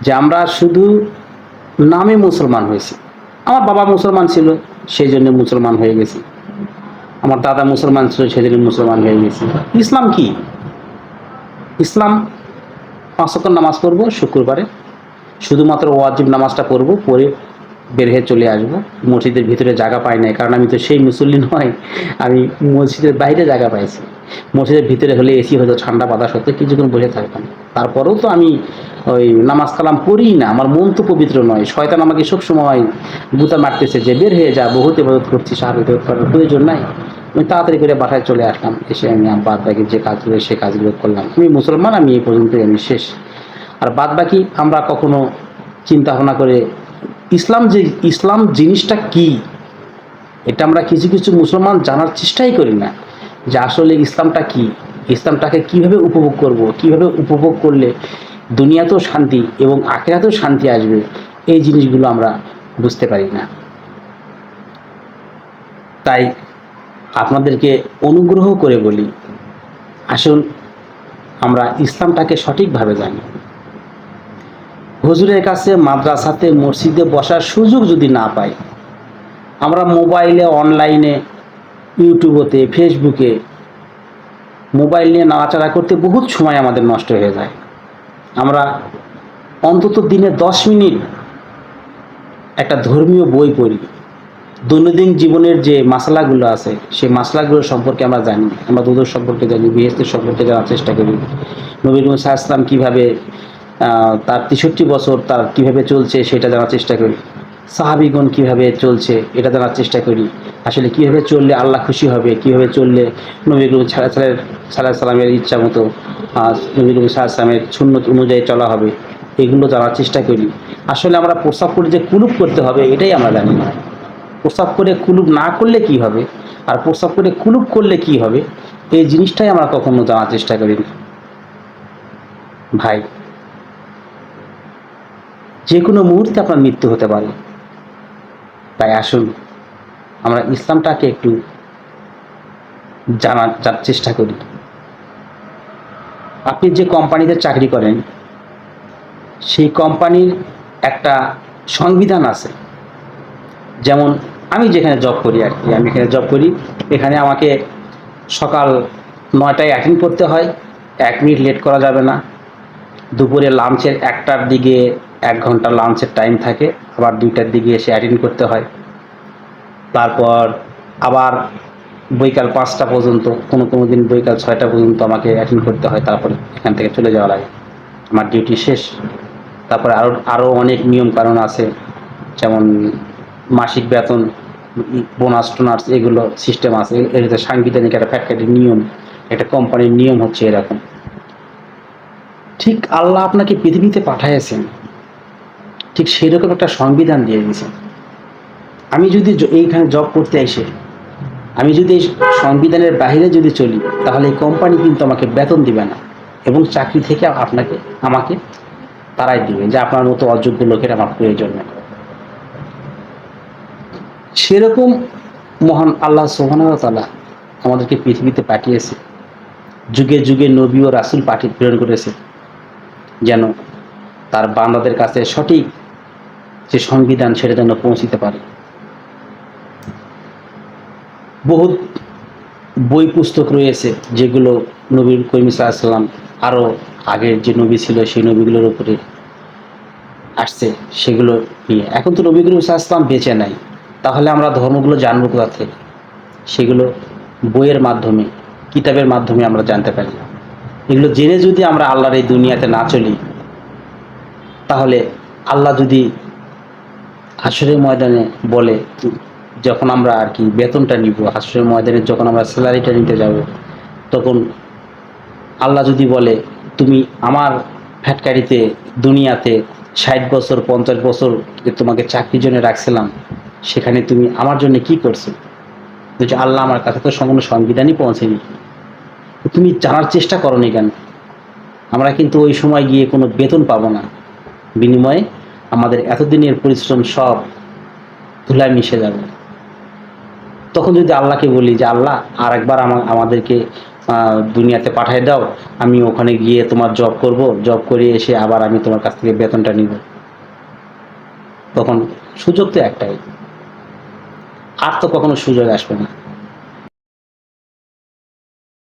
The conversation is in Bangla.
যে আমরা শুধু নামে মুসলমান হয়েছি। আমার বাবা মুসলমান ছিল, সেই জন্য মুসলমান হয়ে গেছি। আমার দাদা মুসলমান ছিল, সেই জন্য মুসলমান হয়ে গেছি। ইসলাম কি? ইসলাম ৫ ওয়াক্ত নামাজ পড়বো শুক্রবারে, শুধুমাত্র ওয়াজিব নামাজটা পড়বো, পড়ে বের হয়ে চলে আসবো। মসজিদের ভিতরে জায়গা পাই নাই, কারণ আমি তো সেই মুসল্লি নয়। আমি মসজিদের বাইরে জায়গা পাইছি। মসজিদের ভিতরে হলে এসি হতো, ঠান্ডা বাতাস হতো, কিছুক্ষণ বসে থাকতাম। তারপরেও তো আমি ওই নামাজ কালাম পড়িই না, আমার মন তো পবিত্র নয়। শয়তান আমাকে সবসময় গুতা মারতেছে যে বের হয়ে যা, বহুত ইবাদত করছিস, আর ইবাদত করার প্রয়োজন নাই। আমি তাড়াতাড়ি করে বাসায় চলে আসলাম, এসে আমি বাদ বাকি যে কাজগুলো সে কাজগুলো করলাম। আমি মুসলমান, আমি এই পর্যন্তই, আমি শেষ। আর বাদ বাকি আমরা কখনো চিন্তা ভাবনা করে ইসলাম জিনিসটা কি, এটা আমরা কিছু কিছু মুসলমান জানার চেষ্টাই করি না, যে আসলে ইসলামটা কি, ইসলামটাকে কিভাবে উপভোগ করব, কিভাবে উপভোগ করলে দুনিয়াতেও শান্তি এবং আখিরাতেও শান্তি আসবে, এই জিনিসগুলো আমরা বুঝতে পারি না। তাই আপনাদেরকে অনুগ্রহ করে বলি, আসুন আমরা ইসলামটাকে সঠিকভাবে জানি। হুজুরের কাছে, মাদ্রাসাতে, মসজিদে বসার সুযোগ যদি না পাই, আমরা মোবাইলে, অনলাইনে, ইউটিউবেতে, ফেসবুকে মোবাইল নিয়ে নাড়াচাড়া করতে বহুত সময় আমাদের নষ্ট হয়ে যায়। আমরা অন্তত দিনে 10 মিনিট একটা ধর্মীয় বই পড়ি। দৈনন্দিন জীবনের যে মাসলাগুলো আছে, সেই মাসলাগুলো সম্পর্কে আমরা জানি। আমরা দুধের সম্পর্কে জানি, বেহেশতের সম্পর্কে জানার চেষ্টা করি। নবী করিম সাল্লাল্লাহু আলাইহি ওয়াসাল্লাম কীভাবে তার ৬৩ বছর তার কীভাবে চলছে সেটা জানার চেষ্টা করি। সাহাবীগণ কীভাবে চলছে এটা জানার চেষ্টা করি। আসলে কীভাবে চললে আল্লাহ খুশি হবে, কীভাবে চললে নবী করিম সাল্লাল্লাহু আলাইহি ওয়াসাল্লামের ইচ্ছা মতো, নবী করিম সাল্লাল্লাহু আলাইহি ওয়াসাল্লামের সুন্নত অনুযায়ী চলা হবে, এগুলো জানার চেষ্টা করি। আসলে আমরা প্রস্রাব করে যে কুলুপ করতে হবে এটাই আমরা জানি না। প্রস্রাব করে কুলুপ না করলে কি হবে, আর প্রস্রাব করে কুলুপ করলে কি হবে, এই জিনিসটাই আমরা কখনো জানার চেষ্টা করি না। ভাই, যে কোনো মুহূর্তে আপনার মৃত্যু হতে পারে। তাই আসুন আমরা ইসলামটাকে একটু জানার চেষ্টা করি। আপনি যে কোম্পানিতে চাকরি করেন, সেই কোম্পানির একটা সংবিধান আছে। যেমন আমি যেখানে জব করি আর কি, আমি এখানে জব করি, এখানে আমাকে সকাল 9টায় অ্যাটেন্ড করতে হয়, 1 মিনিট লেট করা যাবে না। দুপুরে লাঞ্চের 1টার দিকে 1 ঘন্টা লাঞ্চের টাইম থাকে, আবার 2টার দিকে এসে অ্যাটেন্ড করতে হয়। তারপর আবার বৈকাল 5টা পর্যন্ত, কোনো দিন বৈকাল 6টা পর্যন্ত আমাকে অ্যাটেন্ড করতে হয়। তারপরে এখান থেকে চলে যাওয়া লাগে, আমার ডিউটি শেষ। তারপরে আরও অনেক নিয়ম কানুন আছে, যেমন মাসিক বেতন, বোনাস টোনাস, এগুলো সিস্টেম আছে। এটা সাংবিধানিক একটা ফ্যাক্টরির নিয়ম, একটা কোম্পানির নিয়ম হচ্ছে এরকম। ঠিক আল্লাহ আপনাকে পৃথিবীতে পাঠাইছেন, ঠিক সেরকম একটা সংবিধান দিয়ে দিয়েছেন। আমি যদি এইখানে জব করতে এসে আমি যদি এই সংবিধানের বাইরে যদি চলি, তাহলে এই কোম্পানি কিন্তু আমাকে বেতন দিবে না, এবং চাকরি থেকে আমাকে তারাই দিবে, যে আপনার মতো অযোগ্য লোকের আমার প্রয়োজন নেই। সেরকম মহান আল্লাহ সুবহানাহু ওয়া তাআলা আমাদেরকে পৃথিবীতে পাঠিয়েছে, যুগে যুগে নবী ও রাসূল প্রেরণ করেছে, যেন তার বান্দাদের কাছে সঠিক যে সংবিধান সেটা যেন পৌঁছিতে পারে। বহুত বই পুস্তক রয়েছে যেগুলো নবী করিম সাল্লাল্লাহু আলাইহি ওয়াসাল্লাম আরও আগের যে নবী ছিল সেই নবীগুলোর উপরে আসছে, সেগুলো নিয়ে। এখন তো নবী করিম সাল্লাল্লাহু আলাইহি ওয়াসাল্লাম বেঁচে নাই, তাহলে আমরা ধর্মগুলো জানবো কোথা থেকে? সেগুলো বইয়ের মাধ্যমে, কিতাবের মাধ্যমে আমরা জানতে পারি। এগুলো জেনে যদি আমরা আল্লাহর এই দুনিয়াতে না চলি, তাহলে আল্লাহ যদি হাসরের ময়দানে বলে, যখন আমরা আর কি বেতনটা নিব, হাসরের ময়দানে যখন আমরা স্যালারিটা নিতে যাব, তখন আল্লাহ যদি বলে, তুমি আমার ফ্যাক্টরিতে দুনিয়াতে 60 বছর 50 বছর তোমাকে চাকরির জন্য রাখছিলাম, সেখানে তুমি আমার জন্য কি করছো? বলছে, আল্লাহ আমার কাছে তো সম্পূর্ণ সংবিধানই পৌঁছেনি, তুমি জানার চেষ্টা করোনি কেন? আমরা কিন্তু ওই সময় গিয়ে কোনো বেতন পাবো না, বিনিময়ে আমাদের এতদিনের পরিশ্রম সব ধুলায় মিশে যাবে। তখন যদি আল্লাহকে বলি যে আল্লাহ আর একবার আমাদেরকে দুনিয়াতে পাঠিয়ে দাও, আমি ওখানে গিয়ে তোমার জব করব, জব করে এসে আবার আমি তোমার কাছ থেকে বেতনটা নিব। তখন সুযোগ তো একটাই, আর তো কখনো সুযোগ আসবে না।